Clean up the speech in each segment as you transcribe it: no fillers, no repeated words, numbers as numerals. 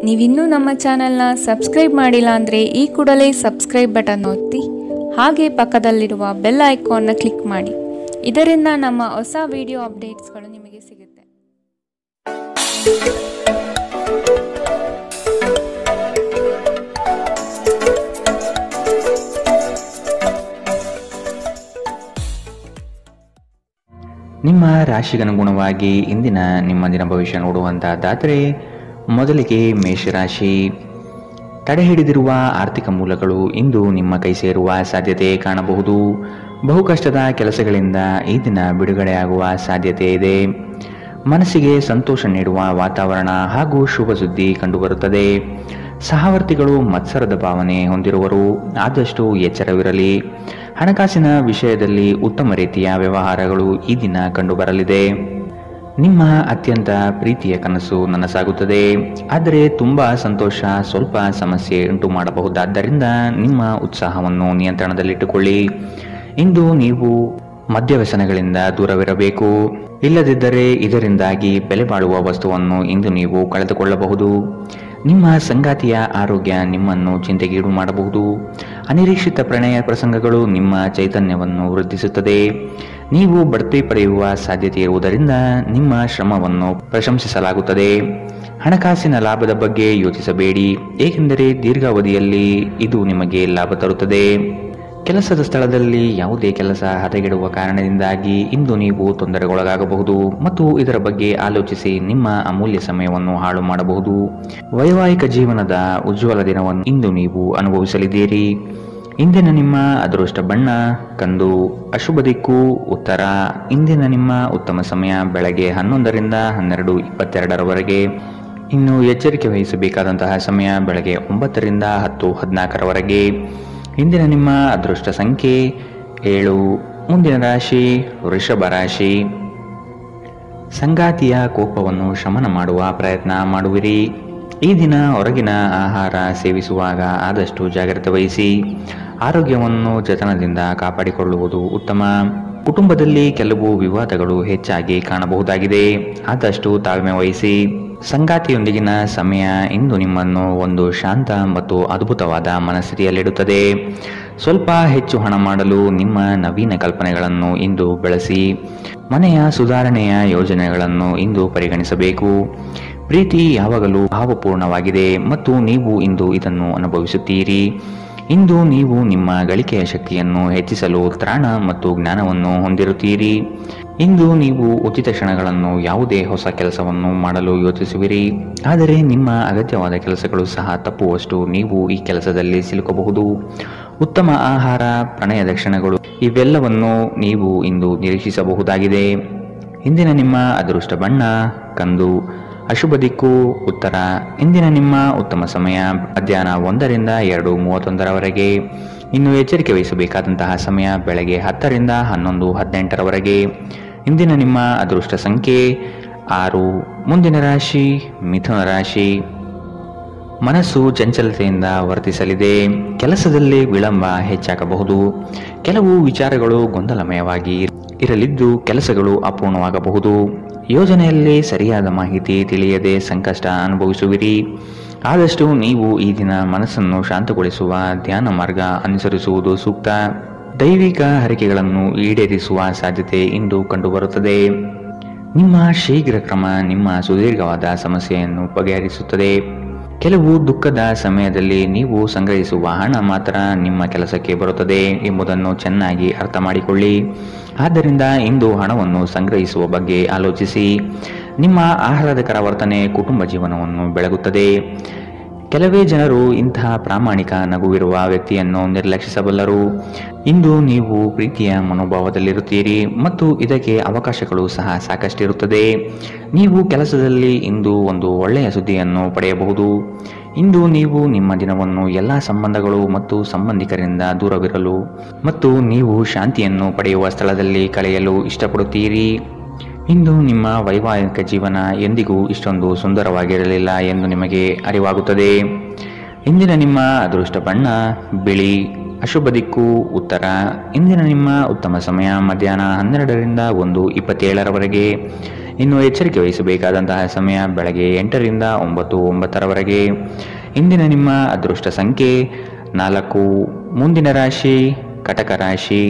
ನೀವಿನ್ನೂ ನಮ್ಮ ಚಾನೆಲ್ನ ಸಬ್ಸ್ಕ್ರೈಬ್ ಮಾಡಿಲ್ಲ ಅಂದರೆ ಈ ಕೂಡಲೇ ಸಬ್ಸ್ಕ್ರೈಬ್ ಬಟನ್ ಒತ್ತಿ ಹಾಗೆ ಪಕ್ಕದಲ್ಲಿರುವ ಬೆಲ್ ಐಕಾನ್ನ ಕ್ಲಿಕ್ ಮಾಡಿ. ಇದರಿಂದ ನಮ್ಮ ಹೊಸ ವಿಡಿಯೋ ಅಪ್ಡೇಟ್ಸ್ಗಳು ನಿಮಗೆ ಸಿಗುತ್ತೆ. ನಿಮ್ಮ ರಾಶಿಗನುಗುಣವಾಗಿ ಇಂದಿನ ನಿಮ್ಮ ದಿನ ಭವಿಷ್ಯ ನೋಡುವಂತಹದ್ದಾದರೆ ಮೊದಲಿಗೆ ಮೇಷರಾಶಿ. ತಡೆ ಹಿಡಿದಿರುವ ಆರ್ಥಿಕ ಮೂಲಗಳು ಇಂದು ನಿಮ್ಮ ಕೈ ಸೇರುವ ಸಾಧ್ಯತೆ ಕಾಣಬಹುದು. ಬಹು ಕಷ್ಟದ ಕೆಲಸಗಳಿಂದ ಈ ದಿನ ಬಿಡುಗಡೆಯಾಗುವ ಸಾಧ್ಯತೆ ಇದೆ. ಮನಸ್ಸಿಗೆ ಸಂತೋಷ ನೀಡುವ ವಾತಾವರಣ ಹಾಗೂ ಶುಭ ಸುದ್ದಿ ಕಂಡುಬರುತ್ತದೆ. ಸಹವರ್ತಿಗಳು ಮತ್ಸರದ ಭಾವನೆ ಹೊಂದಿರುವರು, ಆದಷ್ಟು ಎಚ್ಚರವಿರಲಿ. ಹಣಕಾಸಿನ ವಿಷಯದಲ್ಲಿ ಉತ್ತಮ ರೀತಿಯ ವ್ಯವಹಾರಗಳು ಈ ದಿನ ಕಂಡುಬರಲಿದೆ. ನಿಮ್ಮ ಅತ್ಯಂತ ಪ್ರೀತಿಯ ಕನಸು ನನಸಾಗುತ್ತದೆ, ಆದರೆ ತುಂಬಾ ಸಂತೋಷ ಸ್ವಲ್ಪ ಸಮಸ್ಯೆ ಉಂಟು ಮಾಡಬಹುದಾದ್ದರಿಂದ ನಿಮ್ಮ ಉತ್ಸಾಹವನ್ನು ನಿಯಂತ್ರಣದಲ್ಲಿಟ್ಟುಕೊಳ್ಳಿ. ಇಂದು ನೀವು ಮದ್ಯವ್ಯಸನಗಳಿಂದ ದೂರವಿರಬೇಕು, ಇಲ್ಲದಿದ್ದರೆ ಇದರಿಂದಾಗಿ ಬೆಲೆ ಬಾಳುವ ವಸ್ತುವನ್ನು ಇಂದು ನೀವು ಕಳೆದುಕೊಳ್ಳಬಹುದು. ನಿಮ್ಮ ಸಂಗಾತಿಯ ಆರೋಗ್ಯ ನಿಮ್ಮನ್ನು ಚಿಂತೆಗೀಡು ಮಾಡಬಹುದು. ಅನಿರೀಕ್ಷಿತ ಪ್ರಣಯ ಪ್ರಸಂಗಗಳು ನಿಮ್ಮ ಚೈತನ್ಯವನ್ನು ವೃದ್ಧಿಸುತ್ತದೆ. ನೀವು ಬಡ್ತಿ ಪಡೆಯುವ ಸಾಧ್ಯತೆ ಇರುವುದರಿಂದ ನಿಮ್ಮ ಶ್ರಮವನ್ನು ಪ್ರಶಂಸಿಸಲಾಗುತ್ತದೆ. ಹಣಕಾಸಿನ ಲಾಭದ ಬಗ್ಗೆ ಯೋಚಿಸಬೇಡಿ, ಏಕೆಂದರೆ ದೀರ್ಘಾವಧಿಯಲ್ಲಿ ಇದು ನಿಮಗೆ ಲಾಭ ತರುತ್ತದೆ. ಕೆಲಸದ ಸ್ಥಳದಲ್ಲಿ ಯಾವುದೇ ಕೆಲಸ ಹದಗೆಡುವ ಕಾರಣದಿಂದಾಗಿ ಇಂದು ನೀವು ತೊಂದರೆಗೊಳಗಾಗಬಹುದು ಮತ್ತು ಇದರ ಬಗ್ಗೆ ಆಲೋಚಿಸಿ ನಿಮ್ಮ ಅಮೂಲ್ಯ ಸಮಯವನ್ನು ಹಾಳು ಮಾಡಬಹುದು. ವೈವಾಹಿಕ ಜೀವನದ ಉಜ್ವಲ ದಿನವನ್ನು ಇಂದು ನೀವು ಅನುಭವಿಸಲಿದ್ದೀರಿ. ಇಂದಿನ ನಿಮ್ಮ ಅದೃಷ್ಟ ಬಣ್ಣ ಕಂದು, ಅಶುಭ ದಿಕ್ಕು ಉತ್ತರ. ಇಂದಿನ ನಿಮ್ಮ ಉತ್ತಮ ಸಮಯ ಬೆಳಗ್ಗೆ 11ರಿಂದ 12:22ರವರೆಗೆ. ಇನ್ನು ಎಚ್ಚರಿಕೆ ವಹಿಸಬೇಕಾದಂತಹ ಸಮಯ ಬೆಳಗ್ಗೆ 9ರಿಂದ 10:14ರವರೆಗೆ. ಇಂದಿನ ನಿಮ್ಮ ಅದೃಷ್ಟ ಸಂಖ್ಯೆ 7. ಮುಂದಿನ ರಾಶಿ ವೃಷಭ ರಾಶಿ. ಸಂಗಾತಿಯ ಕೋಪವನ್ನು ಶಮನ ಮಾಡುವ ಪ್ರಯತ್ನ ಮಾಡುವಿರಿ. ಈ ದಿನ ಹೊರಗಿನ ಆಹಾರ ಸೇವಿಸುವಾಗ ಆದಷ್ಟು ಜಾಗ್ರತೆ ವಹಿಸಿ. ಆರೋಗ್ಯವನ್ನು ಜತನದಿಂದ ಕಾಪಾಡಿಕೊಳ್ಳುವುದು ಉತ್ತಮ. ಕುಟುಂಬದಲ್ಲಿ ಕೆಲವು ವಿವಾದಗಳು ಹೆಚ್ಚಾಗಿ ಕಾಣಬಹುದಾಗಿದೆ, ಆದಷ್ಟು ತಾಳ್ಮೆ ವಹಿಸಿ. ಸಂಗಾತಿಯೊಂದಿಗಿನ ಸಮಯ ಇಂದು ನಿಮ್ಮನ್ನು ಒಂದು ಶಾಂತ ಮತ್ತು ಅದ್ಭುತವಾದ ಮನಸ್ಥಿತಿಯಲ್ಲಿಡುತ್ತದೆ. ಸ್ವಲ್ಪ ಹೆಚ್ಚು ಹಣ ಮಾಡಲು ನಿಮ್ಮ ನವೀನ ಕಲ್ಪನೆಗಳನ್ನು ಇಂದು ಬೆಳೆಸಿ. ಮನೆಯ ಸುಧಾರಣೆಯ ಯೋಜನೆಗಳನ್ನು ಇಂದು ಪರಿಗಣಿಸಬೇಕು. ಪ್ರೀತಿ ಯಾವಾಗಲೂ ಭಾವಪೂರ್ಣವಾಗಿದೆ ಮತ್ತು ನೀವು ಇಂದು ಇದನ್ನು ಅನುಭವಿಸುತ್ತೀರಿ. ಇಂದು ನೀವು ನಿಮ್ಮ ಗಳಿಕೆಯ ಶಕ್ತಿಯನ್ನು ಹೆಚ್ಚಿಸಲು ತ್ರಾಣ ಮತ್ತು ಜ್ಞಾನವನ್ನು ಹೊಂದಿರುತ್ತೀರಿ. ಇಂದು ನೀವು ಉಚಿತ ಕ್ಷಣಗಳನ್ನು ಯಾವುದೇ ಹೊಸ ಕೆಲಸವನ್ನು ಮಾಡಲು ಯೋಚಿಸುವಿರಿ, ಆದರೆ ನಿಮ್ಮ ಅಗತ್ಯವಾದ ಕೆಲಸಗಳು ಸಹ ತಪ್ಪುವಷ್ಟು ನೀವು ಈ ಕೆಲಸದಲ್ಲಿ ಸಿಲುಕಬಹುದು. ಉತ್ತಮ ಆಹಾರ, ಪ್ರಣಯದ ಕ್ಷಣಗಳು ಇವೆಲ್ಲವನ್ನು ನೀವು ಇಂದು ನಿರೀಕ್ಷಿಸಬಹುದಾಗಿದೆ. ಇಂದಿನ ನಿಮ್ಮ ಅದೃಷ್ಟ ಬಣ್ಣ ಕಂದು, ಅಶುಭ ದಿಕ್ಕು ಉತ್ತರ. ಇಂದಿನ ನಿಮ್ಮ ಉತ್ತಮ ಸಮಯ ಮಧ್ಯಾಹ್ನ 1ರಿಂದ 2:31ರವರೆಗೆ. ಇನ್ನು ಎಚ್ಚರಿಕೆ ವಹಿಸಬೇಕಾದಂತಹ ಸಮಯ ಬೆಳಗ್ಗೆ 10ರಿಂದ 11:18ರವರೆಗೆ. ಇಂದಿನ ನಿಮ್ಮ ಅದೃಷ್ಟ ಸಂಖ್ಯೆ 6. ಮುಂದಿನ ರಾಶಿ ಮಿಥುನ ರಾಶಿ. ಮನಸ್ಸು ಚಂಚಲತೆಯಿಂದ ವರ್ತಿಸಲಿದೆ. ಕೆಲಸದಲ್ಲಿ ವಿಳಂಬ ಹೆಚ್ಚಾಗಬಹುದು. ಕೆಲವು ವಿಚಾರಗಳು ಗೊಂದಲಮಯವಾಗಿ ಇರಲಿದ್ದು ಕೆಲಸಗಳು ಅಪೂರ್ಣವಾಗಬಹುದು. ಯೋಜನೆಯಲ್ಲಿ ಸರಿಯಾದ ಮಾಹಿತಿ ತಿಳಿಯದೆ ಸಂಕಷ್ಟ ಅನುಭವಿಸುವಿರಿ. ಆದಷ್ಟು ನೀವು ಈ ದಿನ ಮನಸ್ಸನ್ನು ಶಾಂತಗೊಳಿಸುವ ಧ್ಯಾನ ಮಾರ್ಗ ಅನುಸರಿಸುವುದು ಸೂಕ್ತ. ದೈವಿಕ ಹರಕೆಗಳನ್ನು ಈಡೇರಿಸುವ ಸಾಧ್ಯತೆ ಇಂದು ಕಂಡುಬರುತ್ತದೆ. ನಿಮ್ಮ ಶೀಘ್ರ ಕ್ರಮ ನಿಮ್ಮ ಸುದೀರ್ಘವಾದ ಸಮಸ್ಯೆಯನ್ನು ಬಗೆಹರಿಸುತ್ತದೆ. ಕೆಲವು ದುಃಖದ ಸಮಯದಲ್ಲಿ ನೀವು ಸಂಗ್ರಹಿಸುವ ಹಣ ಮಾತ್ರ ನಿಮ್ಮ ಕೆಲಸಕ್ಕೆ ಬರುತ್ತದೆ ಎಂಬುದನ್ನು ಚೆನ್ನಾಗಿ ಅರ್ಥ ಮಾಡಿಕೊಳ್ಳಿ. ಆದ್ದರಿಂದ ಇಂದು ಹಣವನ್ನು ಸಂಗ್ರಹಿಸುವ ಬಗ್ಗೆ ಆಲೋಚಿಸಿ. ನಿಮ್ಮ ಆಹ್ಲಾದಕರ ವರ್ತನೆ ಕುಟುಂಬ ಜೀವನವನ್ನು ಬೆಳಗುತ್ತದೆ. ಕೆಲವೇ ಜನರು ಇಂತಹ ಪ್ರಾಮಾಣಿಕ ನಗುವಿರುವ ವ್ಯಕ್ತಿಯನ್ನು ನಿರ್ಲಕ್ಷಿಸಬಲ್ಲರು. ಇಂದು ನೀವು ಪ್ರೀತಿಯ ಮನೋಭಾವದಲ್ಲಿರುತ್ತೀರಿ ಮತ್ತು ಇದಕ್ಕೆ ಅವಕಾಶಗಳು ಸಹ ಸಾಕಷ್ಟಿರುತ್ತದೆ. ನೀವು ಕೆಲಸದಲ್ಲಿ ಇಂದು ಒಂದು ಒಳ್ಳೆಯ ಸುದ್ದಿಯನ್ನು ಪಡೆಯಬಹುದು. ಇಂದು ನೀವು ನಿಮ್ಮ ದಿನವನ್ನು ಎಲ್ಲ ಸಂಬಂಧಗಳು ಮತ್ತು ಸಂಬಂಧಿಕರಿಂದ ದೂರವಿರಲು ಮತ್ತು ನೀವು ಶಾಂತಿಯನ್ನು ಪಡೆಯುವ ಸ್ಥಳದಲ್ಲಿ ಕಳೆಯಲು ಇಷ್ಟಪಡುತ್ತೀರಿ. ಇಂದು ನಿಮ್ಮ ವೈವಾಹಿಕ ಜೀವನ ಎಂದಿಗೂ ಇಷ್ಟೊಂದು ಸುಂದರವಾಗಿರಲಿಲ್ಲ ಎಂದು ನಿಮಗೆ ಅರಿವಾಗುತ್ತದೆ. ಇಂದಿನ ನಿಮ್ಮ ಅದೃಷ್ಟ ಬಣ್ಣ ಬಿಳಿ, ಅಶುಭ ದಿಕ್ಕು ಉತ್ತರ. ಇಂದಿನ ನಿಮ್ಮ ಉತ್ತಮ ಸಮಯ ಮಧ್ಯಾಹ್ನ 12ರಿಂದ 1:27ರವರೆಗೆ. ಇನ್ನು ಎಚ್ಚರಿಕೆ ವಹಿಸಬೇಕಾದಂತಹ ಸಮಯ ಬೆಳಗ್ಗೆ 8ರಿಂದ 9:09 ಇಂದಿನ ನಿಮ್ಮ ಅದೃಷ್ಟ ಸಂಖ್ಯೆ 4. ಮುಂದಿನ ರಾಶಿ ಕಟಕ ರಾಶಿ.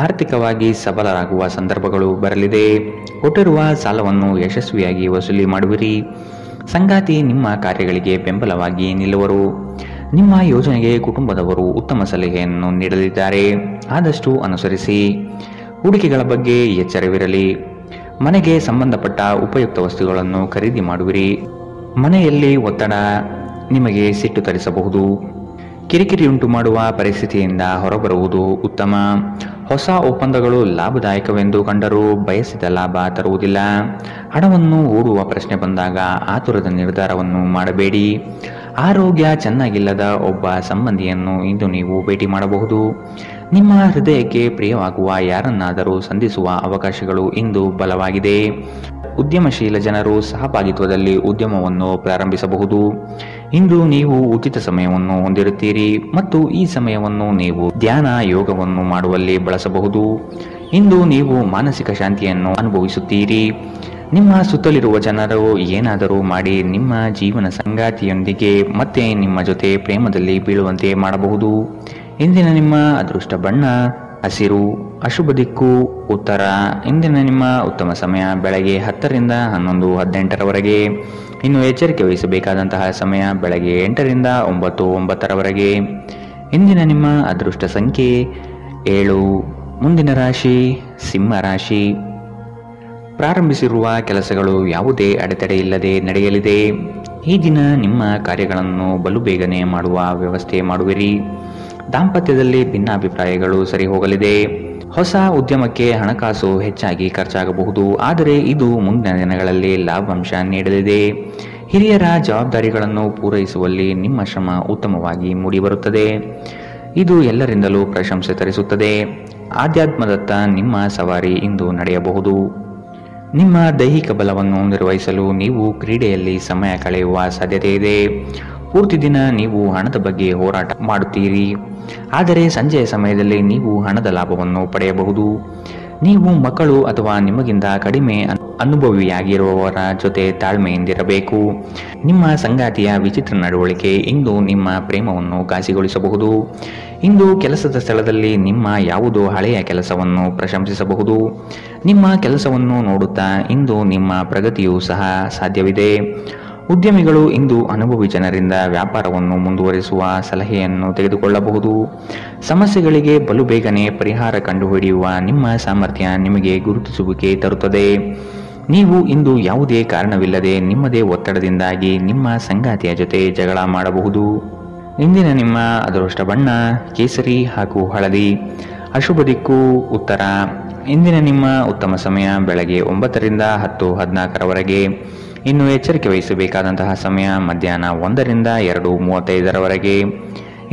ಆರ್ಥಿಕವಾಗಿ ಸಬಲರಾಗುವ ಸಂದರ್ಭಗಳು ಬರಲಿದೆ. ಕೊಟ್ಟಿರುವ ಸಾಲವನ್ನು ಯಶಸ್ವಿಯಾಗಿ ವಸೂಲಿ ಮಾಡುವಿರಿ. ಸಂಗಾತಿ ನಿಮ್ಮ ಕಾರ್ಯಗಳಿಗೆ ಬೆಂಬಲವಾಗಿ ನಿಲ್ಲುವರು. ನಿಮ್ಮ ಯೋಜನೆಗೆ ಕುಟುಂಬದವರು ಉತ್ತಮ ಸಲಹೆಯನ್ನು ನೀಡಲಿದ್ದಾರೆ. ಆದಷ್ಟು ಅನುಸರಿಸಿ. ಹೂಡಿಕೆಗಳ ಬಗ್ಗೆ ಎಚ್ಚರವಿರಲಿ. ಮನೆಗೆ ಸಂಬಂಧಪಟ್ಟ ಉಪಯುಕ್ತ ವಸ್ತುಗಳನ್ನು ಖರೀದಿ ಮಾಡುವಿರಿ. ಮನೆಯಲ್ಲಿ ಒತ್ತಡ ನಿಮಗೆ ಸಿಟ್ಟು ತರಿಸಬಹುದು. ಕಿರಿಕಿರಿ ಉಂಟು ಮಾಡುವ ಪರಿಸ್ಥಿತಿಯಿಂದ ಹೊರಬರುವುದು ಉತ್ತಮ. ಹೊಸ ಒಪ್ಪಂದಗಳು ಲಾಭದಾಯಕವೆಂದು ಕಂಡರೂ ಬಯಸಿದ ಲಾಭ ತರುವುದಿಲ್ಲ. ಹಣವನ್ನು ಹೂಡುವ ಪ್ರಶ್ನೆ ಬಂದಾಗ ಆತುರದ ನಿರ್ಧಾರವನ್ನು ಮಾಡಬೇಡಿ. ಆರೋಗ್ಯ ಚೆನ್ನಾಗಿಲ್ಲದ ಒಬ್ಬ ಸಂಬಂಧಿಯನ್ನು ಇಂದು ನೀವು ಭೇಟಿ ಮಾಡಬಹುದು. ನಿಮ್ಮ ಹೃದಯಕ್ಕೆ ಪ್ರಿಯವಾಗುವ ಯಾರನ್ನಾದರೂ ಸಂಧಿಸುವ ಅವಕಾಶಗಳು ಇಂದು ಬಲವಾಗಿದೆ. ಉದ್ಯಮಶೀಲ ಜನರು ಸಹಭಾಗಿತ್ವದಲ್ಲಿ ಉದ್ಯಮವನ್ನು ಪ್ರಾರಂಭಿಸಬಹುದು. ಇಂದು ನೀವು ಉಚಿತ ಸಮಯವನ್ನು ಹೊಂದಿರುತ್ತೀರಿ ಮತ್ತು ಈ ಸಮಯವನ್ನು ನೀವು ಧ್ಯಾನ ಯೋಗವನ್ನು ಮಾಡುವಲ್ಲಿ ಬಳಸಬಹುದು. ಇಂದು ನೀವು ಮಾನಸಿಕ ಶಾಂತಿಯನ್ನು ಅನುಭವಿಸುತ್ತೀರಿ. ನಿಮ್ಮ ಸುತ್ತಲಿರುವ ಜನರು ಏನಾದರೂ ಮಾಡಿ ನಿಮ್ಮ ಜೀವನ ಸಂಗಾತಿಯೊಂದಿಗೆ ಮತ್ತೆ ನಿಮ್ಮ ಜೊತೆ ಪ್ರೇಮದಲ್ಲಿ ಬೀಳುವಂತೆ ಮಾಡಬಹುದು. ಇಂದಿನ ನಿಮ್ಮ ಅದೃಷ್ಟ ಬಣ್ಣ ಹಸಿರು. ಅಶುಭ ದಿಕ್ಕು ಉತ್ತರ. ಇಂದಿನ ನಿಮ್ಮ ಉತ್ತಮ ಸಮಯ ಬೆಳಗ್ಗೆ 10ರಿಂದ 11:18 ಇನ್ನು ಎಚ್ಚರಿಕೆ ವಹಿಸಬೇಕಾದಂತಹ ಸಮಯ ಬೆಳಗ್ಗೆ 8ರಿಂದ 9:09 ಇಂದಿನ ನಿಮ್ಮ ಅದೃಷ್ಟ ಸಂಖ್ಯೆ 7. ಮುಂದಿನ ರಾಶಿ ಸಿಂಹ ರಾಶಿ. ಪ್ರಾರಂಭಿಸಿರುವ ಕೆಲಸಗಳು ಯಾವುದೇ ಅಡೆತಡೆ ಇಲ್ಲದೆ ನಡೆಯಲಿದೆ. ಈ ದಿನ ನಿಮ್ಮ ಕಾರ್ಯಗಳನ್ನು ಬಲು ಬೇಗನೆ ಮಾಡುವ ವ್ಯವಸ್ಥೆ ಮಾಡುವಿರಿ. ದಾಂಪತ್ಯದಲ್ಲಿ ಭಿನ್ನಾಭಿಪ್ರಾಯಗಳು ಸರಿ ಹೋಗಲಿದೆ. ಹೊಸ ಉದ್ಯಮಕ್ಕೆ ಹಣಕಾಸು ಹೆಚ್ಚಾಗಿ ಖರ್ಚಾಗಬಹುದು, ಆದರೆ ಇದು ಮುಂದಿನ ದಿನಗಳಲ್ಲಿ ಲಾಭಾಂಶ ನೀಡಲಿದೆ. ಹಿರಿಯರ ಜವಾಬ್ದಾರಿಗಳನ್ನು ಪೂರೈಸುವಲ್ಲಿ ನಿಮ್ಮ ಶ್ರಮ ಉತ್ತಮವಾಗಿ ಮೂಡಿಬರುತ್ತದೆ. ಇದು ಎಲ್ಲರಿಂದಲೂ ಪ್ರಶಂಸೆ ತರಿಸುತ್ತದೆ. ಆಧ್ಯಾತ್ಮದತ್ತ ನಿಮ್ಮ ಸವಾರಿ ಇಂದು ನಡೆಯಬಹುದು. ನಿಮ್ಮ ದೈಹಿಕ ಬಲವನ್ನು ನಿರ್ವಹಿಸಲು ನೀವು ಕ್ರೀಡೆಯಲ್ಲಿ ಸಮಯ ಕಳೆಯುವ ಸಾಧ್ಯತೆ ಇದೆ. ಪೂರ್ತಿ ದಿನ ನೀವು ಹಣದ ಬಗ್ಗೆ ಹೋರಾಟ ಮಾಡುತ್ತೀರಿ, ಆದರೆ ಸಂಜೆಯ ಸಮಯದಲ್ಲಿ ನೀವು ಹಣದ ಲಾಭವನ್ನು ಪಡೆಯಬಹುದು. ನೀವು ಮಕ್ಕಳು ಅಥವಾ ನಿಮಗಿಂತ ಕಡಿಮೆ ಅನುಭವಿಯಾಗಿರುವವರ ಜೊತೆ ತಾಳ್ಮೆಯಿಂದಿರಬೇಕು. ನಿಮ್ಮ ಸಂಗಾತಿಯ ವಿಚಿತ್ರ ನಡವಳಿಕೆ ಇಂದು ನಿಮ್ಮ ಪ್ರೇಮವನ್ನು ಘಾಸಿಗೊಳಿಸಬಹುದು. ಇಂದು ಕೆಲಸದ ಸ್ಥಳದಲ್ಲಿ ನಿಮ್ಮ ಯಾವುದೋ ಹಳೆಯ ಕೆಲಸವನ್ನು ಪ್ರಶಂಸಿಸಬಹುದು. ನಿಮ್ಮ ಕೆಲಸವನ್ನು ನೋಡುತ್ತಾ ಇಂದು ನಿಮ್ಮ ಪ್ರಗತಿಯೂ ಸಹ ಸಾಧ್ಯವಿದೆ. ಉದ್ಯಮಿಗಳು ಇಂದು ಅನುಭವಿ ಜನರಿಂದ ವ್ಯಾಪಾರವನ್ನು ಮುಂದುವರಿಸುವ ಸಲಹೆಯನ್ನು ತೆಗೆದುಕೊಳ್ಳಬಹುದು. ಸಮಸ್ಯೆಗಳಿಗೆ ಬಲು ಬೇಗನೆ ಪರಿಹಾರ ಕಂಡುಹಿಡಿಯುವ ನಿಮ್ಮ ಸಾಮರ್ಥ್ಯ ನಿಮಗೆ ಗುರುತಿಸುವಿಕೆ ತರುತ್ತದೆ. ನೀವು ಇಂದು ಯಾವುದೇ ಕಾರಣವಿಲ್ಲದೆ ನಿಮ್ಮದೇ ಒತ್ತಡದಿಂದಾಗಿ ನಿಮ್ಮ ಸಂಗಾತಿಯ ಜೊತೆ ಜಗಳ ಮಾಡಬಹುದು. ಇಂದಿನ ನಿಮ್ಮ ಅದೃಷ್ಟ ಬಣ್ಣ ಕೇಸರಿ ಹಾಗೂ ಹಳದಿ. ಅಶುಭ ದಿಕ್ಕು ಉತ್ತರ. ಇಂದಿನ ನಿಮ್ಮ ಉತ್ತಮ ಸಮಯ ಬೆಳಗ್ಗೆ 9ರಿಂದ 10:14 ಇನ್ನು ಎಚ್ಚರಿಕೆ ವಹಿಸಬೇಕಾದಂತಹ ಸಮಯ ಮಧ್ಯಾಹ್ನ 1ರಿಂದ 2:35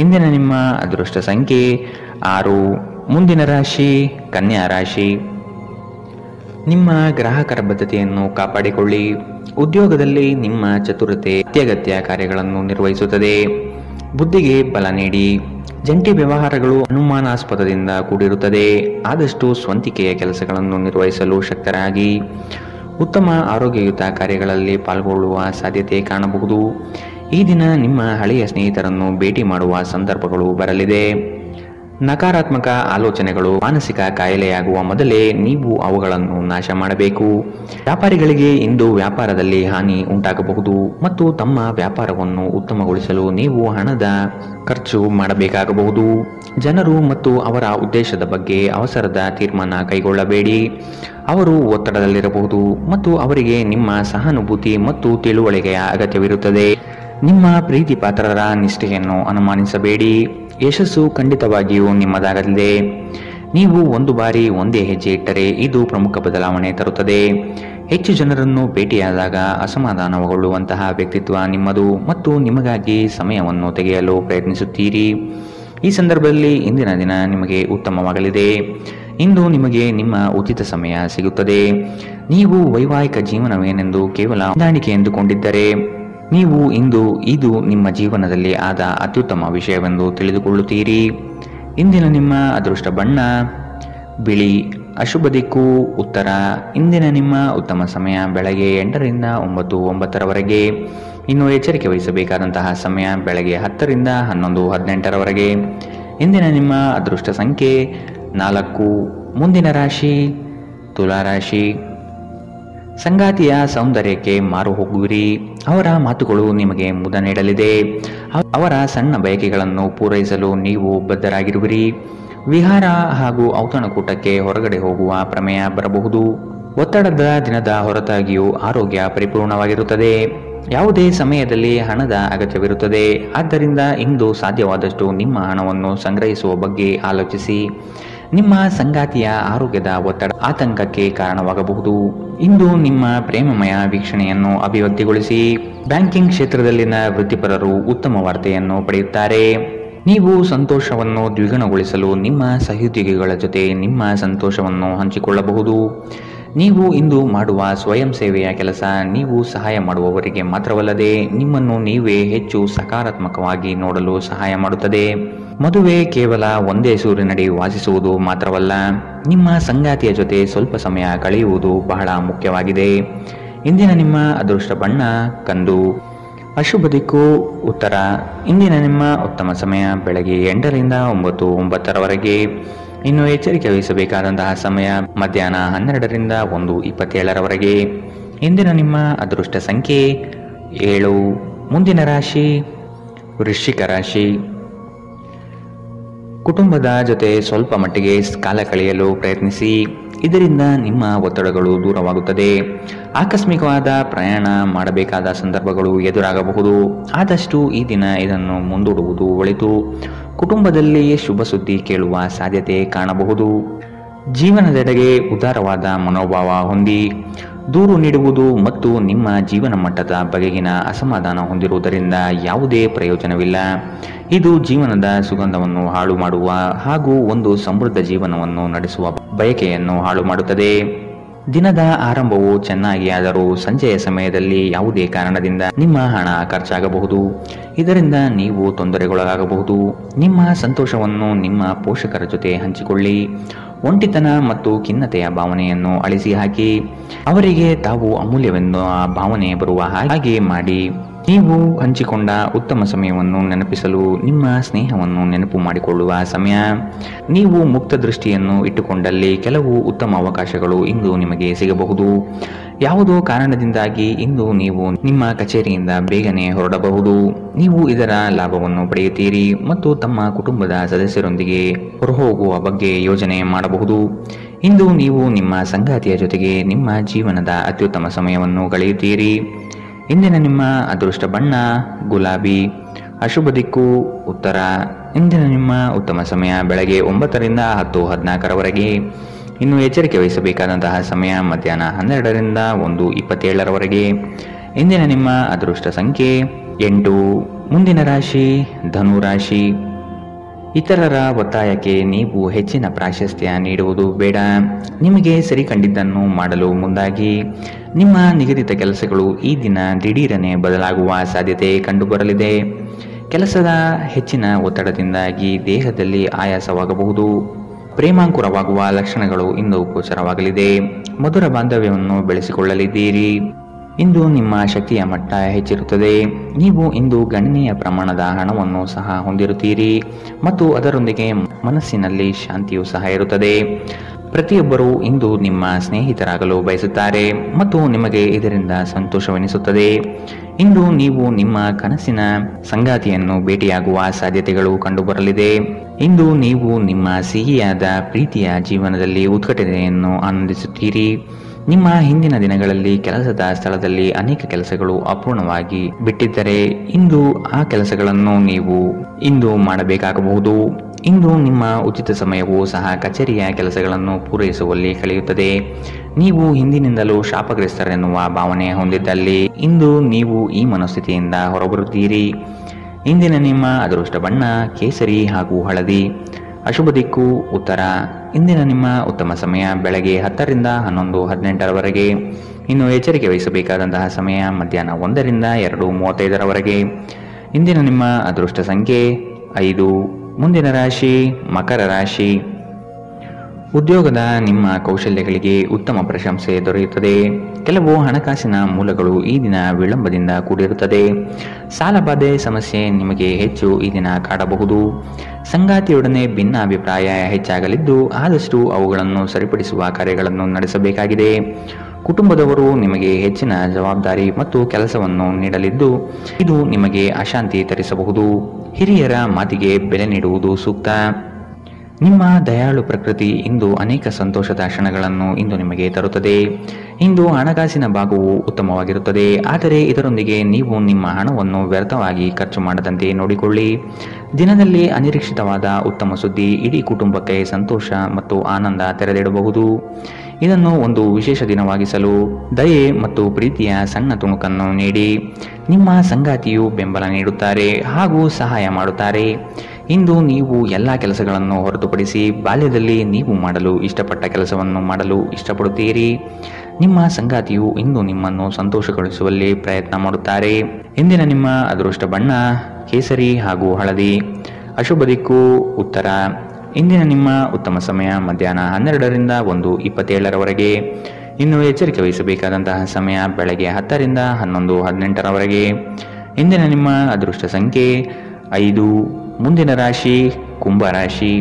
ಇಂದಿನ ನಿಮ್ಮ ಅದೃಷ್ಟ ಸಂಖ್ಯೆ 6. ಮುಂದಿನ ರಾಶಿ ಕನ್ಯಾ ರಾಶಿ. ನಿಮ್ಮ ಗ್ರಾಹಕರ ಬದ್ಧತೆಯನ್ನು ಕಾಪಾಡಿಕೊಳ್ಳಿ. ಉದ್ಯೋಗದಲ್ಲಿ ನಿಮ್ಮ ಚತುರತೆ ಅತ್ಯಗತ್ಯ ಕಾರ್ಯಗಳನ್ನು ನಿರ್ವಹಿಸುತ್ತದೆ. ಬುದ್ಧಿಗೆ ಬಲ ನೀಡಿ. ಜಂಟಿ ವ್ಯವಹಾರಗಳು ಅನುಮಾನಾಸ್ಪದದಿಂದ ಕೂಡಿರುತ್ತದೆ. ಆದಷ್ಟು ಸ್ವಂತಿಕೆಯ ಕೆಲಸಗಳನ್ನು ನಿರ್ವಹಿಸಲು ಶಕ್ತರಾಗಿ. ಉತ್ತಮ ಆರೋಗ್ಯಯುತ ಕಾರ್ಯಗಳಲ್ಲಿ ಪಾಲ್ಗೊಳ್ಳುವ ಸಾಧ್ಯತೆ ಕಾಣಬಹುದು. ಈ ದಿನ ನಿಮ್ಮ ಹಳೆಯ ಸ್ನೇಹಿತರನ್ನು ಭೇಟಿ ಮಾಡುವ ಸಂದರ್ಭಗಳು ಬರಲಿದೆ. ನಕಾರಾತ್ಮಕ ಆಲೋಚನೆಗಳು ಮಾನಸಿಕ ಕಾಯಿಲೆಯಾಗುವ ಮೊದಲೇ ನೀವು ಅವುಗಳನ್ನು ನಾಶ ಮಾಡಬೇಕು. ವ್ಯಾಪಾರಿಗಳಿಗೆ ಇಂದು ವ್ಯಾಪಾರದಲ್ಲಿ ಹಾನಿ ಉಂಟಾಗಬಹುದು ಮತ್ತು ತಮ್ಮ ವ್ಯಾಪಾರವನ್ನು ಉತ್ತಮಗೊಳಿಸಲು ನೀವು ಹಣದ ಖರ್ಚು ಮಾಡಬೇಕಾಗಬಹುದು. ಜನರು ಮತ್ತು ಅವರ ಉದ್ದೇಶದ ಬಗ್ಗೆ ಅವಸರದ ತೀರ್ಮಾನ ಕೈಗೊಳ್ಳಬೇಡಿ. ಅವರು ಒತ್ತಡದಲ್ಲಿರಬಹುದು ಮತ್ತು ಅವರಿಗೆ ನಿಮ್ಮ ಸಹಾನುಭೂತಿ ಮತ್ತು ತಿಳುವಳಿಕೆಯ ಅಗತ್ಯವಿರುತ್ತದೆ. ನಿಮ್ಮ ಪ್ರೀತಿ ಪಾತ್ರರ ನಿಷ್ಠೆಯನ್ನು ಅನುಮಾನಿಸಬೇಡಿ. ಯಶಸ್ಸು ಖಂಡಿತವಾಗಿಯೂ ನಿಮ್ಮದಾಗಲಿದೆ. ನೀವು ಒಂದು ಬಾರಿ ಒಂದೇ ಹೆಜ್ಜೆ ಇಟ್ಟರೆ ಇದು ಪ್ರಮುಖ ಬದಲಾವಣೆ ತರುತ್ತದೆ. ಹೆಚ್ಚು ಜನರನ್ನು ಭೇಟಿಯಾದಾಗ ಅಸಮಾಧಾನಗೊಳ್ಳುವಂತಹ ವ್ಯಕ್ತಿತ್ವ ನಿಮ್ಮದು ಮತ್ತು ನಿಮಗಾಗಿ ಸಮಯವನ್ನು ತೆಗೆಯಲು ಪ್ರಯತ್ನಿಸುತ್ತೀರಿ. ಈ ಸಂದರ್ಭದಲ್ಲಿ ಇಂದಿನ ದಿನ ನಿಮಗೆ ಉತ್ತಮವಾಗಲಿದೆ. ಇಂದು ನಿಮಗೆ ನಿಮ್ಮ ಉಚಿತ ಸಮಯ ಸಿಗುತ್ತದೆ. ನೀವು ವೈವಾಹಿಕ ಜೀವನವೇನೆಂದು ಕೇವಲ ಹೊಂದಾಣಿಕೆ ಎಂದುಕೊಂಡಿದ್ದರೆ ನೀವು ಇಂದು ಇದು ನಿಮ್ಮ ಜೀವನದಲ್ಲಿ ಆದ ಅತ್ಯುತ್ತಮ ವಿಷಯವೆಂದು ತಿಳಿದುಕೊಳ್ಳುತ್ತೀರಿ. ಇಂದಿನ ನಿಮ್ಮ ಅದೃಷ್ಟ ಬಣ್ಣ ಬಿಳಿ. ಅಶುಭ ದಿಕ್ಕು ಉತ್ತರ. ಇಂದಿನ ನಿಮ್ಮ ಉತ್ತಮ ಸಮಯ ಬೆಳಗ್ಗೆ 8ರಿಂದ 9:09ರವರೆಗೆ. ಇನ್ನು ಎಚ್ಚರಿಕೆ ವಹಿಸಬೇಕಾದಂತಹ ಸಮಯ ಬೆಳಗ್ಗೆ 10ರಿಂದ 11:18ರವರೆಗೆ. ಇಂದಿನ ನಿಮ್ಮ ಅದೃಷ್ಟ ಸಂಖ್ಯೆ 4. ಮುಂದಿನ ರಾಶಿ ತುಲಾರಾಶಿ. ಸಂಗಾತಿಯ ಸೌಂದರ್ಯಕ್ಕೆ ಮಾರು ಹೋಗುವಿರಿ. ಅವರ ಮಾತುಗಳು ನಿಮಗೆ ಮುದ ನೀಡಲಿದೆ. ಅವರ ಸಣ್ಣ ಬಯಕೆಗಳನ್ನು ಪೂರೈಸಲು ನೀವು ಬದ್ಧರಾಗಿರುವಿರಿ. ವಿಹಾರ ಹಾಗೂ ಔತಣಕೂಟಕ್ಕೆ ಹೊರಗಡೆ ಹೋಗುವ ಪ್ರಮೇಯ ಬರಬಹುದು. ಒತ್ತಡದ ದಿನದ ಹೊರತಾಗಿಯೂ ಆರೋಗ್ಯ ಪರಿಪೂರ್ಣವಾಗಿರುತ್ತದೆ. ಯಾವುದೇ ಸಮಯದಲ್ಲಿ ಹಣದ ಅಗತ್ಯವಿರುತ್ತದೆ. ಆದ್ದರಿಂದ ಇಂದು ಸಾಧ್ಯವಾದಷ್ಟು ನಿಮ್ಮ ಹಣವನ್ನು ಸಂಗ್ರಹಿಸುವ ಬಗ್ಗೆ ಆಲೋಚಿಸಿ. ನಿಮ್ಮ ಸಂಗಾತಿಯ ಆರೋಗ್ಯದ ಒತ್ತಡ ಆತಂಕಕ್ಕೆ ಕಾರಣವಾಗಬಹುದು. ಇಂದು ನಿಮ್ಮ ಪ್ರೇಮಮಯ ವೀಕ್ಷಣೆಯನ್ನು ಅಭಿವೃದ್ಧಿಗೊಳಿಸಿ. ಬ್ಯಾಂಕಿಂಗ್ ಕ್ಷೇತ್ರದಲ್ಲಿನ ವೃತ್ತಿಪರರು ಉತ್ತಮ ವಾರ್ತೆಯನ್ನು ಪಡೆಯುತ್ತಾರೆ. ನೀವು ಸಂತೋಷವನ್ನು ದ್ವಿಗುಣಗೊಳಿಸಲು ನಿಮ್ಮ ಸಹೋದ್ಯೋಗಿಗಳ ಜೊತೆ ನಿಮ್ಮ ಸಂತೋಷವನ್ನು ಹಂಚಿಕೊಳ್ಳಬಹುದು. ನೀವು ಇಂದು ಮಾಡುವ ಸ್ವಯಂ ಸೇವೆಯ ಕೆಲಸ ನೀವು ಸಹಾಯ ಮಾಡುವವರಿಗೆ ಮಾತ್ರವಲ್ಲದೆ ನಿಮ್ಮನ್ನು ನೀವೇ ಹೆಚ್ಚು ಸಕಾರಾತ್ಮಕವಾಗಿ ನೋಡಲು ಸಹಾಯ ಮಾಡುತ್ತದೆ. ಮದುವೆ ಕೇವಲ ಒಂದೇ ಸೂರಿನಡಿ ವಾಸಿಸುವುದು ಮಾತ್ರವಲ್ಲ, ನಿಮ್ಮ ಸಂಗಾತಿಯ ಜೊತೆ ಸ್ವಲ್ಪ ಸಮಯ ಕಳೆಯುವುದು ಬಹಳ ಮುಖ್ಯವಾಗಿದೆ. ಇಂದಿನ ನಿಮ್ಮ ಅದೃಷ್ಟ ಬಣ್ಣ ಕಂದು. ಅಶುಭ ದಿಕ್ಕು ಉತ್ತರ. ಇಂದಿನ ನಿಮ್ಮ ಉತ್ತಮ ಸಮಯ ಬೆಳಗ್ಗೆ 8ರಿಂದ 9:09ರವರೆಗೆ. ಇನ್ನು ಎಚ್ಚರಿಕೆ ವಹಿಸಬೇಕಾದಂತಹ ಸಮಯ ಮಧ್ಯಾಹ್ನ 12ರಿಂದ 1:27ರವರೆಗೆ. ಇಂದಿನ ನಿಮ್ಮ ಅದೃಷ್ಟ ಸಂಖ್ಯೆ 7. ಮುಂದಿನ ರಾಶಿ ವೃಶ್ಚಿಕ ರಾಶಿ. ಕುಟುಂಬದ ಜೊತೆ ಸ್ವಲ್ಪ ಮಟ್ಟಿಗೆ ಕಾಲ ಕಳೆಯಲು ಪ್ರಯತ್ನಿಸಿ. ಇದರಿಂದ ನಿಮ್ಮ ಒತ್ತಡಗಳು ದೂರವಾಗುತ್ತದೆ. ಆಕಸ್ಮಿಕವಾದ ಪ್ರಯಾಣ ಮಾಡಬೇಕಾದ ಸಂದರ್ಭಗಳು ಎದುರಾಗಬಹುದು. ಆದಷ್ಟು ಈ ದಿನ ಇದನ್ನು ಮುಂದೂಡುವುದು ಒಳಿತು. ಕುಟುಂಬದಲ್ಲಿ ಶುಭ ಸುದ್ದಿ ಕೇಳುವ ಸಾಧ್ಯತೆ ಕಾಣಬಹುದು. ಜೀವನದೆಡೆಗೆ ಉದಾರವಾದ ಮನೋಭಾವ ಹೊಂದಿ. ದೂರು ನೀಡುವುದು ಮತ್ತು ನಿಮ್ಮ ಜೀವನ ಮಟ್ಟದ ಬಗೆಗಿನ ಅಸಮಾಧಾನ ಹೊಂದಿರುವುದರಿಂದ ಯಾವುದೇ ಪ್ರಯೋಜನವಿಲ್ಲ. ಇದು ಜೀವನದ ಸುಗಂಧವನ್ನು ಹಾಳು ಮಾಡುವ ಹಾಗೂ ಒಂದು ಸಮೃದ್ಧ ಜೀವನವನ್ನು ನಡೆಸುವ ಬಯಕೆಯನ್ನು ಹಾಳು ಮಾಡುತ್ತದೆ. ದಿನದ ಆರಂಭವು ಚೆನ್ನಾಗಿ ಆದರೂ ಸಂಜೆಯ ಸಮಯದಲ್ಲಿ ಯಾವುದೇ ಕಾರಣದಿಂದ ನಿಮ್ಮ ಹಣ ಖರ್ಚಾಗಬಹುದು. ಇದರಿಂದ ನೀವು ತೊಂದರೆಗೊಳಗಾಗಬಹುದು. ನಿಮ್ಮ ಸಂತೋಷವನ್ನು ನಿಮ್ಮ ಪೋಷಕರ ಜೊತೆ ಹಂಚಿಕೊಳ್ಳಿ. ಒಂಟಿತನ ಮತ್ತು ಖಿನ್ನತೆಯ ಭಾವನೆಯನ್ನು ಅಳಿಸಿ ಹಾಕಿ. ಅವರಿಗೆ ತಾವು ಅಮೂಲ್ಯವೆಂದು ಆ ಭಾವನೆ ಬರುವ ಹಾಗೆ ಮಾಡಿ. ನೀವು ಹಂಚಿಕೊಂಡ ಉತ್ತಮ ಸಮಯವನ್ನು ನೆನಪಿಸಲು ನಿಮ್ಮ ಸ್ನೇಹವನ್ನು ನೆನಪು ಮಾಡಿಕೊಳ್ಳುವ ಸಮಯ. ನೀವು ಮುಕ್ತ ದೃಷ್ಟಿಯನ್ನು ಇಟ್ಟುಕೊಂಡಲ್ಲಿ ಕೆಲವು ಉತ್ತಮ ಅವಕಾಶಗಳು ಇಂದು ನಿಮಗೆ ಸಿಗಬಹುದು. ಯಾವುದೋ ಕಾರಣದಿಂದಾಗಿ ಇಂದು ನೀವು ನಿಮ್ಮ ಕಚೇರಿಯಿಂದ ಬೇಗನೆ ಹೊರಡಬಹುದು. ನೀವು ಇದರ ಲಾಭವನ್ನು ಪಡೆಯುತ್ತೀರಿ ಮತ್ತು ತಮ್ಮ ಕುಟುಂಬದ ಸದಸ್ಯರೊಂದಿಗೆ ಹೊರಹೋಗುವ ಬಗ್ಗೆ ಯೋಜನೆ ಮಾಡಬಹುದು. ಇಂದು ನೀವು ನಿಮ್ಮ ಸಂಗಾತಿಯ ಜೊತೆಗೆ ನಿಮ್ಮ ಜೀವನದ ಅತ್ಯುತ್ತಮ ಸಮಯವನ್ನು ಕಳೆಯುತ್ತೀರಿ. ಇಂದಿನ ನಿಮ್ಮ ಅದೃಷ್ಟ ಬಣ್ಣ ಗುಲಾಬಿ. ಅಶುಭ ದಿಕ್ಕು ಉತ್ತರ. ಇಂದಿನ ನಿಮ್ಮ ಉತ್ತಮ ಸಮಯ ಬೆಳಗ್ಗೆ 9ರಿಂದ 10:14ರವರೆಗೆ. ಇನ್ನು ಎಚ್ಚರಿಕೆ ವಹಿಸಬೇಕಾದಂತಹ ಸಮಯ ಮಧ್ಯಾಹ್ನ 12ರಿಂದ 1:27ರವರೆಗೆ. ಇಂದಿನ ನಿಮ್ಮ ಅದೃಷ್ಟ ಸಂಖ್ಯೆ 8. ಮುಂದಿನ ರಾಶಿ ಧನುರಾಶಿ. ಇತರರ ಒತ್ತಾಯಕ್ಕೆ ನೀವು ಹೆಚ್ಚಿನ ಪ್ರಾಶಸ್ತ್ಯ ನೀಡುವುದು ಬೇಡ. ನಿಮಗೆ ಸರಿ ಕಂಡಿದ್ದನ್ನು ಮಾಡಲು ಮುಂದಾಗಿ. ನಿಮ್ಮ ನಿಗದಿತ ಕೆಲಸಗಳು ಈ ದಿನ ದಿಢೀರನೆ ಬದಲಾಗುವ ಸಾಧ್ಯತೆ ಕಂಡುಬರಲಿದೆ. ಕೆಲಸದ ಹೆಚ್ಚಿನ ಒತ್ತಡದಿಂದಾಗಿ ದೇಹದಲ್ಲಿ ಆಯಾಸವಾಗಬಹುದು. ಪ್ರೇಮಾಂಕುರವಾಗುವ ಲಕ್ಷಣಗಳು ಇಂದು ಗೋಚರವಾಗಲಿದೆ. ಮಧುರ ಬಾಂಧವ್ಯವನ್ನು ಬೆಳೆಸಿಕೊಳ್ಳಲಿದ್ದೀರಿ. ಇಂದು ನಿಮ್ಮ ಶಕ್ತಿಯ ಮಟ್ಟ ಹೆಚ್ಚಿರುತ್ತದೆ. ನೀವು ಇಂದು ಗಣನೀಯ ಪ್ರಮಾಣದ ಹಣವನ್ನು ಸಹ ಹೊಂದಿರುತ್ತೀರಿ ಮತ್ತು ಅದರೊಂದಿಗೆ ಮನಸ್ಸಿನಲ್ಲಿ ಶಾಂತಿಯೂ ಸಹ ಇರುತ್ತದೆ. ಪ್ರತಿಯೊಬ್ಬರೂ ಇಂದು ನಿಮ್ಮ ಸ್ನೇಹಿತರಾಗಲು ಬಯಸುತ್ತಾರೆ ಮತ್ತು ನಿಮಗೆ ಇದರಿಂದ ಸಂತೋಷವೆನಿಸುತ್ತದೆ. ಇಂದು ನೀವು ನಿಮ್ಮ ಕನಸಿನ ಸಂಗಾತಿಯನ್ನು ಭೇಟಿಯಾಗುವ ಸಾಧ್ಯತೆಗಳು ಕಂಡುಬರಲಿದೆ. ಇಂದು ನೀವು ನಿಮ್ಮ ಸಿಹಿಯಾದ ಪ್ರೀತಿಯ ಜೀವನದಲ್ಲಿ ಉತ್ಕಟತೆಯನ್ನು ಆನಂದಿಸುತ್ತೀರಿ. ನಿಮ್ಮ ಹಿಂದಿನ ದಿನಗಳಲ್ಲಿ ಕೆಲಸದ ಸ್ಥಳದಲ್ಲಿ ಅನೇಕ ಕೆಲಸಗಳು ಅಪೂರ್ಣವಾಗಿ ಬಿಟ್ಟಿದ್ದರೆ ಇಂದು ಆ ಕೆಲಸಗಳನ್ನು ನೀವು ಇಂದು ಮಾಡಬೇಕಾಗಬಹುದು. ಇಂದು ನಿಮ್ಮ ಉಚಿತ ಸಮಯವೂ ಸಹ ಕಚೇರಿಯ ಕೆಲಸಗಳನ್ನು ಪೂರೈಸುವಲ್ಲಿ ಕಳೆಯುತ್ತದೆ. ನೀವು ಹಿಂದಿನಿಂದಲೂ ಶಾಪಗ್ರಸ್ತರೆನ್ನುವ ಭಾವನೆ ಹೊಂದಿದ್ದಲ್ಲಿ ಇಂದು ನೀವು ಈ ಮನಸ್ಥಿತಿಯಿಂದ ಹೊರಬರುತ್ತೀರಿ. ಇಂದಿನ ನಿಮ್ಮ ಅದೃಷ್ಟ ಬಣ್ಣ ಕೇಸರಿ ಹಾಗೂ ಹಳದಿ. ಅಶುಭ ದಿಕ್ಕು ಉತ್ತರ. ಇಂದಿನ ನಿಮ್ಮ ಉತ್ತಮ ಸಮಯ ಬೆಳಗ್ಗೆ 10ರಿಂದ 11:18ರವರೆಗೆ. ಇನ್ನು ಎಚ್ಚರಿಕೆ ವಹಿಸಬೇಕಾದಂತಹ ಸಮಯ ಮಧ್ಯಾಹ್ನ 1ರಿಂದ 2:35ರವರೆಗೆ. ಇಂದಿನ ನಿಮ್ಮ ಅದೃಷ್ಟ ಸಂಖ್ಯೆ 5. ಮುಂದಿನ ರಾಶಿ ಮಕರ ರಾಶಿ. ಉದ್ಯೋಗದ ನಿಮ್ಮ ಕೌಶಲ್ಯಗಳಿಗೆ ಉತ್ತಮ ಪ್ರಶಂಸೆ ದೊರೆಯುತ್ತದೆ. ಕೆಲವು ಹಣಕಾಸಿನ ಮೂಲಗಳು ಈ ದಿನ ವಿಳಂಬದಿಂದ ಕೂಡಿರುತ್ತದೆ. ಸಾಲಬಾಧೆ ಸಮಸ್ಯೆ ನಿಮಗೆ ಹೆಚ್ಚು ಈ ದಿನ ಕಾಡಬಹುದು. ಸಂಗಾತಿಯೊಡನೆ ಭಿನ್ನಾಭಿಪ್ರಾಯ ಹೆಚ್ಚಾಗಲಿದ್ದು ಆದಷ್ಟು ಅವುಗಳನ್ನು ಸರಿಪಡಿಸುವ ಕಾರ್ಯಗಳನ್ನು ನಡೆಸಬೇಕಾಗಿದೆ. ಕುಟುಂಬದವರು ನಿಮಗೆ ಹೆಚ್ಚಿನ ಜವಾಬ್ದಾರಿ ಮತ್ತು ಕೆಲಸವನ್ನು ನೀಡಲಿದ್ದು ಇದು ನಿಮಗೆ ಅಶಾಂತಿ ತರಿಸಬಹುದು. ಹಿರಿಯರ ಮಾತಿಗೆ ಬೆಲೆ ನೀಡುವುದು ಸೂಕ್ತ. ನಿಮ್ಮ ದಯಾಳು ಪ್ರಕೃತಿ ಇಂದು ಅನೇಕ ಸಂತೋಷದ ಕ್ಷಣಗಳನ್ನು ಇಂದು ನಿಮಗೆ ತರುತ್ತದೆ. ಇಂದು ಹಣಕಾಸಿನ ಭಾಗವು ಉತ್ತಮವಾಗಿರುತ್ತದೆ, ಆದರೆ ಇದರೊಂದಿಗೆ ನೀವು ನಿಮ್ಮ ಹಣವನ್ನು ವ್ಯರ್ಥವಾಗಿ ಖರ್ಚು ಮಾಡದಂತೆ ನೋಡಿಕೊಳ್ಳಿ. ದಿನದಲ್ಲಿ ಅನಿರೀಕ್ಷಿತವಾದ ಉತ್ತಮ ಸುದ್ದಿ ಇಡೀ ಕುಟುಂಬಕ್ಕೆ ಸಂತೋಷ ಮತ್ತು ಆನಂದ ತೆರೆದಿಡಬಹುದು. ಇದನ್ನು ಒಂದು ವಿಶೇಷ ದಿನವಾಗಿಸಲು ದಯೆ ಮತ್ತು ಪ್ರೀತಿಯ ಸಣ್ಣ ತುಣುಕನ್ನು ನೀಡಿ. ನಿಮ್ಮ ಸಂಗಾತಿಯು ಬೆಂಬಲ ನೀಡುತ್ತಾರೆ ಹಾಗೂ ಸಹಾಯ ಮಾಡುತ್ತಾರೆ. ಇಂದು ನೀವು ಎಲ್ಲ ಕೆಲಸಗಳನ್ನು ಹೊರತುಪಡಿಸಿ ಬಾಲ್ಯದಲ್ಲಿ ನೀವು ಮಾಡಲು ಇಷ್ಟಪಟ್ಟ ಕೆಲಸವನ್ನು ಮಾಡಲು ಇಷ್ಟಪಡುತ್ತೀರಿ. ನಿಮ್ಮ ಸಂಗಾತಿಯು ಇಂದು ನಿಮ್ಮನ್ನು ಸಂತೋಷಗೊಳಿಸುವಲ್ಲಿ ಪ್ರಯತ್ನ ಮಾಡುತ್ತಾರೆ. ಇಂದಿನ ನಿಮ್ಮ ಅದೃಷ್ಟ ಬಣ್ಣ ಕೇಸರಿ ಹಾಗೂ ಹಳದಿ. ಅಶುಭ ದಿಕ್ಕು ಉತ್ತರ. ಇಂದಿನ ನಿಮ್ಮ ಉತ್ತಮ ಸಮಯ ಮಧ್ಯಾಹ್ನ 12ರಿಂದ 1:27ರವರೆಗೆ. ಇನ್ನು ಎಚ್ಚರಿಕೆ ವಹಿಸಬೇಕಾದಂತಹ ಸಮಯ ಬೆಳಗ್ಗೆ 10ರಿಂದ 11:18ರವರೆಗೆ. ಇಂದಿನ ನಿಮ್ಮ ಅದೃಷ್ಟ ಸಂಖ್ಯೆ 5. ಮುಂದಿನ ರಾಶಿ ಕುಂಭರಾಶಿ.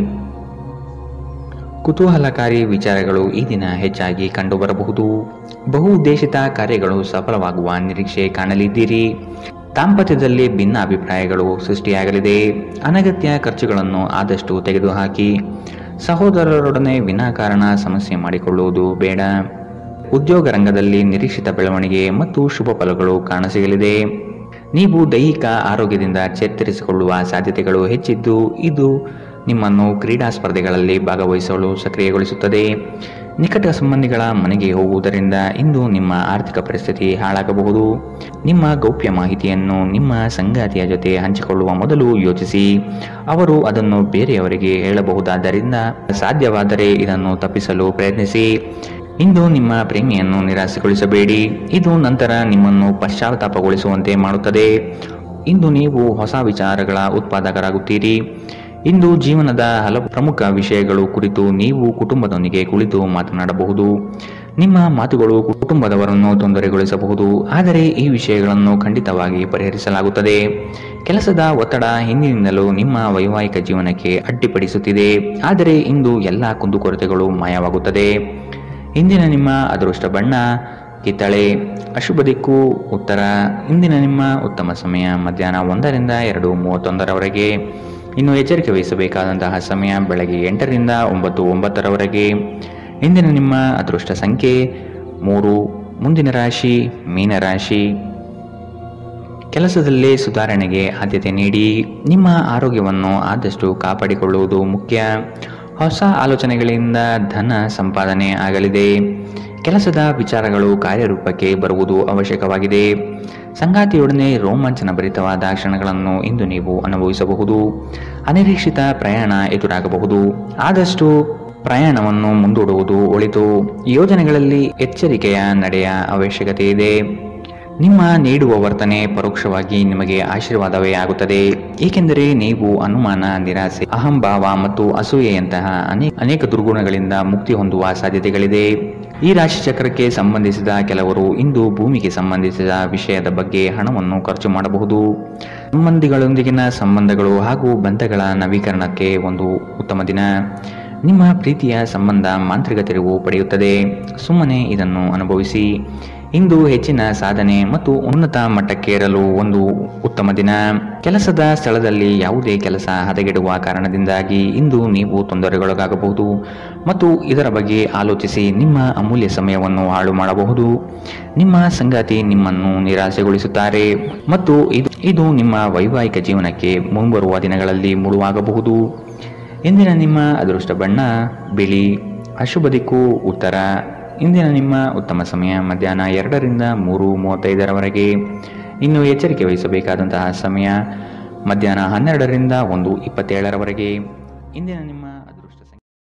ಕುತೂಹಲಕಾರಿ ವಿಚಾರಗಳು ಈ ದಿನ ಹೆಚ್ಚಾಗಿ ಕಂಡುಬರಬಹುದು. ಬಹುಉದ್ದೇಶಿತ ಕಾರ್ಯಗಳು ಸಫಲವಾಗುವ ನಿರೀಕ್ಷೆ ಕಾಣಲಿದ್ದೀರಿ. ದಾಂಪತ್ಯದಲ್ಲಿ ಭಿನ್ನ ಅಭಿಪ್ರಾಯಗಳು ಸೃಷ್ಟಿಯಾಗಲಿದೆ. ಅನಗತ್ಯ ಖರ್ಚುಗಳನ್ನು ಆದಷ್ಟು ತೆಗೆದುಹಾಕಿ. ಸಹೋದರರೊಡನೆ ವಿನಾಕಾರಣ ಸಮಸ್ಯೆ ಮಾಡಿಕೊಳ್ಳುವುದು ಬೇಡ. ಉದ್ಯೋಗ ರಂಗದಲ್ಲಿ ನಿರೀಕ್ಷಿತ ಬೆಳವಣಿಗೆ ಮತ್ತು ಶುಭ ಫಲಗಳು ಕಾಣಸಿಗಲಿದೆ. ನೀವು ದೈಹಿಕ ಆರೋಗ್ಯದಿಂದ ಚೇತರಿಸಿಕೊಳ್ಳುವ ಸಾಧ್ಯತೆಗಳು ಹೆಚ್ಚಿದ್ದು ಇದು ನಿಮ್ಮನ್ನು ಕ್ರೀಡಾ ಸ್ಪರ್ಧೆಗಳಲ್ಲಿ ಭಾಗವಹಿಸಲು ಸಕ್ರಿಯಗೊಳಿಸುತ್ತದೆ. ನಿಕಟ ಸಂಬಂಧಿಗಳ ಮನೆಗೆ ಹೋಗುವುದರಿಂದ ಇಂದು ನಿಮ್ಮ ಆರ್ಥಿಕ ಪರಿಸ್ಥಿತಿ ಹಾಳಾಗಬಹುದು. ನಿಮ್ಮ ಗೌಪ್ಯ ಮಾಹಿತಿಯನ್ನು ನಿಮ್ಮ ಸಂಗಾತಿಯ ಜೊತೆ ಹಂಚಿಕೊಳ್ಳುವ ಮೊದಲು ಯೋಚಿಸಿ. ಅವರು ಅದನ್ನು ಬೇರೆಯವರಿಗೆ ಹೇಳಬಹುದಾದ್ದರಿಂದ ಸಾಧ್ಯವಾದರೆ ಇದನ್ನು ತಪ್ಪಿಸಲು ಪ್ರಯತ್ನಿಸಿ. ಇಂದು ನಿಮ್ಮ ಪ್ರೇಮಿಯನ್ನು ನಿರಾಸೆಗೊಳಿಸಬೇಡಿ. ಇದು ನಂತರ ನಿಮ್ಮನ್ನು ಪಶ್ಚಾತ್ತಾಪಗೊಳಿಸುವಂತೆ ಮಾಡುತ್ತದೆ. ಇಂದು ನೀವು ಹೊಸ ವಿಚಾರಗಳ ಉತ್ಪಾದಕರಾಗುತ್ತೀರಿ. ಇಂದು ಜೀವನದ ಹಲವು ಪ್ರಮುಖ ವಿಷಯಗಳು ಕುರಿತು ನೀವು ಕುಟುಂಬದೊಂದಿಗೆ ಕುಳಿತು ಮಾತನಾಡಬಹುದು. ನಿಮ್ಮ ಮಾತುಗಳು ಕುಟುಂಬದವರನ್ನು ತೊಂದರೆಗೊಳಿಸಬಹುದು, ಆದರೆ ಈ ವಿಷಯಗಳನ್ನು ಖಂಡಿತವಾಗಿ ಪರಿಹರಿಸಲಾಗುತ್ತದೆ. ಕೆಲಸದ ಒತ್ತಡ ಹಿಂದಿನಿಂದಲೂ ನಿಮ್ಮ ವೈವಾಹಿಕ ಜೀವನಕ್ಕೆ ಅಡ್ಡಿಪಡಿಸುತ್ತಿದೆ, ಆದರೆ ಇಂದು ಎಲ್ಲ ಕುಂದುಕೊರತೆಗಳು ಮಾಯವಾಗುತ್ತದೆ. ಇಂದಿನ ನಿಮ್ಮ ಅದೃಷ್ಟ ಬಣ್ಣ ಕಿತ್ತಳೆ. ಅಶುಭ ದಿಕ್ಕು ಉತ್ತರ. ಇಂದಿನ ನಿಮ್ಮ ಉತ್ತಮ ಸಮಯ ಮಧ್ಯಾಹ್ನ 1ರಿಂದ 2:31ರವರೆಗೆ. ಇನ್ನು ಎಚ್ಚರಿಕೆ ವಹಿಸಬೇಕಾದಂತಹ ಸಮಯ ಬೆಳಗ್ಗೆ 8ರಿಂದ 9:09ರವರೆಗೆ. ಇಂದಿನ ನಿಮ್ಮ ಅದೃಷ್ಟ ಸಂಖ್ಯೆ 3. ಮುಂದಿನ ರಾಶಿ ಮೀನರಾಶಿ. ಕೆಲಸದಲ್ಲಿ ಸುಧಾರಣೆಗೆ ಆದ್ಯತೆ ನೀಡಿ. ನಿಮ್ಮ ಆರೋಗ್ಯವನ್ನು ಆದಷ್ಟು ಕಾಪಾಡಿಕೊಳ್ಳುವುದು ಮುಖ್ಯ. ಹೊಸ ಆಲೋಚನೆಗಳಿಂದ ಧನ ಸಂಪಾದನೆ ಆಗಲಿದೆ. ಕೆಲಸದ ವಿಚಾರಗಳು ಕಾರ್ಯರೂಪಕ್ಕೆ ಬರುವುದು ಅವಶ್ಯಕವಾಗಿದೆ. ಸಂಗಾತಿಯೊಡನೆ ರೋಮಾಂಚನ ಭರಿತವಾದ ಕ್ಷಣಗಳನ್ನು ಇಂದು ನೀವು ಅನುಭವಿಸಬಹುದು. ಅನಿರೀಕ್ಷಿತ ಪ್ರಯಾಣ ಎದುರಾಗಬಹುದು. ಆದಷ್ಟು ಪ್ರಯಾಣವನ್ನು ಮುಂದೂಡುವುದು ಒಳಿತು. ಯೋಜನೆಗಳಲ್ಲಿ ಎಚ್ಚರಿಕೆಯ ನಡೆಯ ಅವಶ್ಯಕತೆ ಇದೆ. ನಿಮ್ಮ ನೀಡುವ ವರ್ತನೆ ಪರೋಕ್ಷವಾಗಿ ನಿಮಗೆ ಆಶೀರ್ವಾದವೇ ಆಗುತ್ತದೆ, ಏಕೆಂದರೆ ನೀವು ಅನುಮಾನ, ನಿರಾಸೆ, ಅಹಂಭಾವ ಮತ್ತು ಅಸೂಯೆಯಂತಹ ಅನೇಕ ದುರ್ಗುಣಗಳಿಂದ ಮುಕ್ತಿ ಹೊಂದುವ ಸಾಧ್ಯತೆಗಳಿದೆ. ಈ ರಾಶಿ ಚಕ್ರಕ್ಕೆ ಸಂಬಂಧಿಸಿದ ಕೆಲವರು ಇಂದು ಭೂಮಿಗೆ ಸಂಬಂಧಿಸಿದ ವಿಷಯದ ಬಗ್ಗೆ ಹಣವನ್ನು ಖರ್ಚು ಮಾಡಬಹುದು. ಸಂಬಂಧಿಗಳೊಂದಿಗಿನ ಸಂಬಂಧಗಳು ಹಾಗೂ ಬಂಧಗಳ ನವೀಕರಣಕ್ಕೆ ಒಂದು ಉತ್ತಮ ದಿನ. ನಿಮ್ಮ ಪ್ರೀತಿಯ ಸಂಬಂಧ ಮಾಂತ್ರಿಕ ತಿರುವು ಪಡೆಯುತ್ತದೆ. ಸುಮ್ಮನೆ ಇದನ್ನು ಅನುಭವಿಸಿ. ಇಂದು ಹೆಚ್ಚಿನ ಸಾಧನೆ ಮತ್ತು ಉನ್ನತ ಮಟ್ಟಕ್ಕೇರಲು ಒಂದು ಉತ್ತಮ ದಿನ. ಕೆಲಸದ ಸ್ಥಳದಲ್ಲಿ ಯಾವುದೇ ಕೆಲಸ ಹದಗೆಡುವ ಕಾರಣದಿಂದಾಗಿ ಇಂದು ನೀವು ತೊಂದರೆಗೊಳಗಾಗಬಹುದು ಮತ್ತು ಇದರ ಬಗ್ಗೆ ಆಲೋಚಿಸಿ ನಿಮ್ಮ ಅಮೂಲ್ಯ ಸಮಯವನ್ನು ಹಾಳು ಮಾಡಬಹುದು. ನಿಮ್ಮ ಸಂಗಾತಿ ನಿಮ್ಮನ್ನು ನಿರಾಸೆಗೊಳಿಸುತ್ತಾರೆ ಮತ್ತು ಇದು ನಿಮ್ಮ ವೈವಾಹಿಕ ಜೀವನಕ್ಕೆ ಮುಂಬರುವ ದಿನಗಳಲ್ಲಿ ಮುಳುವಾಗಬಹುದು. ಇಂದಿನ ನಿಮ್ಮ ಅದೃಷ್ಟ ಬಣ್ಣ ಬಿಳಿ. ಅಶುಭ ದಿಕ್ಕು ಉತ್ತರ. ಇಂದಿನ ನಿಮ್ಮ ಉತ್ತಮ ಸಮಯ ಮಧ್ಯಾಹ್ನ 2ರಿಂದ 3:35ರವರೆಗೆ. ಇನ್ನು ಎಚ್ಚರಿಕೆ ವಹಿಸಬೇಕಾದಂತಹ ಸಮಯ ಮಧ್ಯಾಹ್ನ 12ರಿಂದ 1:27ರವರೆಗೆ. ಇಂದಿನ ನಿಮ್ಮ